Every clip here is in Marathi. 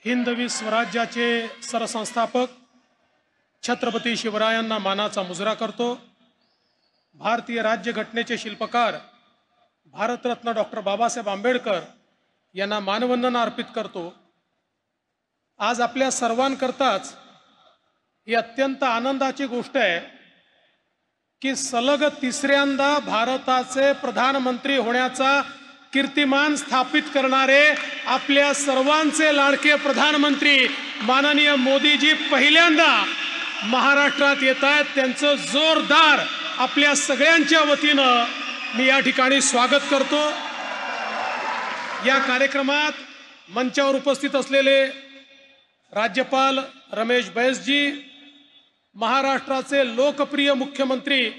हिंदवी स्वराज्याचे सरसंस्थापक छत्रपती शिवरायांना मानाचा मुजरा करतो। भारतीय राज्यघटनेचे शिल्पकार भारतरत्न डॉक्टर बाबासाहेब आंबेडकर यांना मानवंदना अर्पित करतो। आज आपल्या सर्वांकरताच ही अत्यंत आनंदाची गोष्ट आहे की सलग तिसऱ्यांदा भारताचे प्रधानमंत्री होण्याचा कीर्तिमान स्थापित करणारे आपल्या सर्वांचे लाडके प्रधानमंत्री माननीय मोदीजी पहिल्यांदा महाराष्ट्रात येत आहेत। त्यांचं जोरदार आपल्या सगळ्यांच्या वतीनं मी या ठिकाणी स्वागत करतो। या कार्यक्रमात मंचावर उपस्थित असलेले राज्यपाल रमेश बैसजी, महाराष्ट्राचे लोकप्रिय मुख्यमंत्री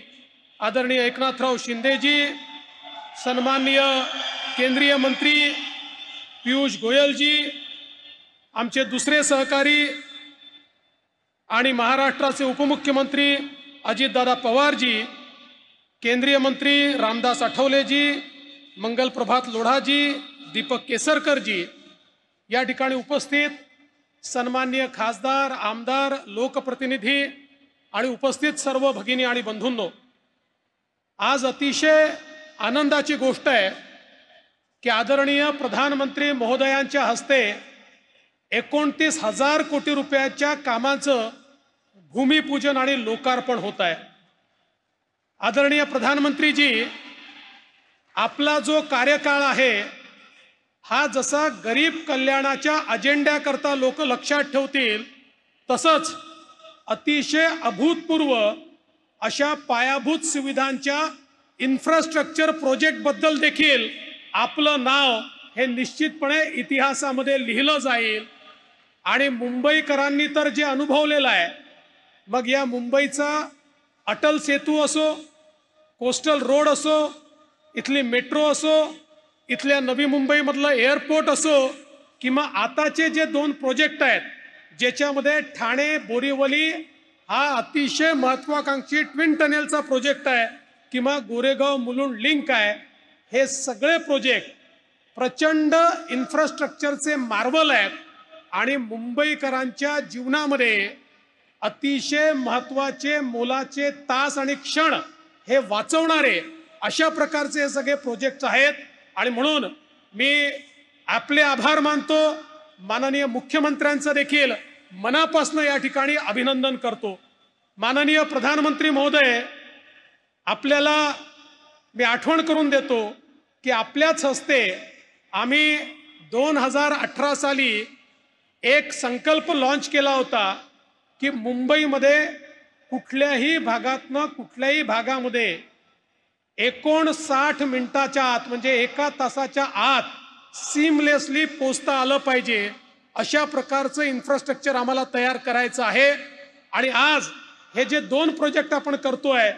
आदरणीय एकनाथराव शिंदेजी, सन्माननीय केंद्रीय मंत्री पीयूष गोयलजी, आमचे दुसरे सहकारी आणि महाराष्ट्राचे उपमुख्यमंत्री अजितदादा पवारजी, केंद्रीय मंत्री रामदास आठवलेजी, मंगल प्रभात लोढाजी, दीपक केसरकरजी, या ठिकाणी उपस्थित सन्माननीय खासदार, आमदार, लोकप्रतिनिधी आणि उपस्थित सर्व भगिनी आणि बंधूंनो, आज अतिशय आनंदाची गोष्ट आहे की आदरणीय प्रधानमंत्री महोदयांच्या हस्ते 29,000 कोटी रुपयाच्या कामाचं भूमिपूजन आणि लोकार्पण होत आहे। आदरणीय प्रधानमंत्रीजी, आपला जो कार्यकाळ आहे हा जसा गरीब कल्याणाच्या अजेंड्याकरता लोक लक्षात ठेवतील, तसंच अतिशय अभूतपूर्व अशा पायाभूत सुविधांच्या इन्फ्रास्ट्रक्चर प्रोजेक्ट बद्दल देखील आपलं नाव हे निश्चितपणे इतिहासामध्ये लिहिलं जाईल। आणि मुंबईकरांनी तर जे अनुभवलेलं आहे, मग या मुंबईचा अटल सेतू असो, कोस्टल रोड असो, इथली मेट्रो असो, इथल्या नवी मुंबईमधलं एअरपोर्ट असो, किंवा आताचे जे 2 प्रोजेक्ट आहेत ज्याच्यामध्ये ठाणे बोरीवली हा अतिशय महत्त्वाकांक्षी ट्विन टनेलचा प्रोजेक्ट आहे, किंवा गोरेगाव मुलुंड लिंक आहे, हे सगळे प्रोजेक्ट प्रचंड इन्फ्रास्ट्रक्चरचे मार्वल आहेत आणि मुंबईकरांच्या जीवनामध्ये अतिशय महत्त्वाचे मोलाचे तास आणि क्षण हे वाचवणारे अशा प्रकारचे हे सगळे प्रोजेक्ट्स आहेत। आणि म्हणून मी आपले आभार मानतो, माननीय मुख्यमंत्र्यांचं देखील मनापासून या ठिकाणी अभिनंदन करतो। माननीय प्रधानमंत्री महोदय, आपल्याला मी आठवण करून देतो की आपल्याच हस्ते आम्ही 2018 साली एक संकल्प लॉन्च केला होता की मुंबईमध्ये कुठल्याही भागातनं कुठल्याही भागामध्ये 59 मिनिटाच्या आत म्हणजे 1 तासाच्या आत सीमलेसली पोचता आलं पाहिजे, अशा प्रकारचं इन्फ्रास्ट्रक्चर आम्हाला तयार करायचं आहे। आणि आज हे जे 2 प्रोजेक्ट आपण करतोय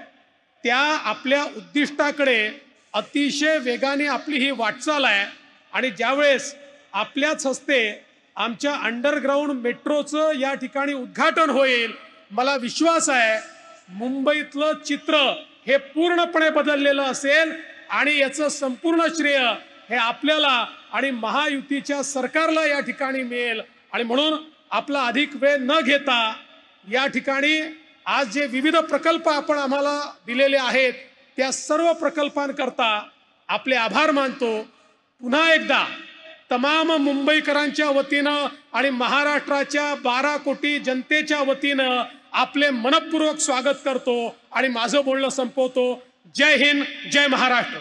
त्या आपल्या उद्दिष्टाकडे अतिशय वेगाने आपली ही वाटचाल आहे। आणि ज्यावेळेस आपल्याच हस्ते आमच्या अंडरग्राऊंड मेट्रोचं या ठिकाणी उद्घाटन होईल, मला विश्वास आहे मुंबईतलं चित्र हे पूर्णपणे बदललेलं असेल आणि याचं संपूर्ण श्रेय हे आपल्याला आणि महायुतीच्या सरकारला या ठिकाणी मिळेल। आणि म्हणून आपला अधिक वेळ न घेता या ठिकाणी आज जे विविध प्रकल्प आपण आम्हाला दिलेले आहेत त्या सर्व प्रकल्पांकरता आपले आभार मानतो। पुन्हा एकदा तमाम मुंबईकरांच्या वतीनं आणि महाराष्ट्राच्या 12 कोटी जनतेच्या वतीनं आपले मनपूर्वक स्वागत करतो आणि माझं बोलणं संपवतो। जय हिंद, जय महाराष्ट्र।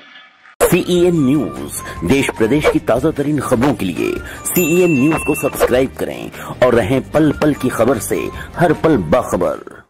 CEN न्यूज, देश प्रदेश की ताजा तरीन खबरों के लिए CEN न्यूज को सब्सक्राइब करें और रहें पल पल की खबर से हर पल बाखबर।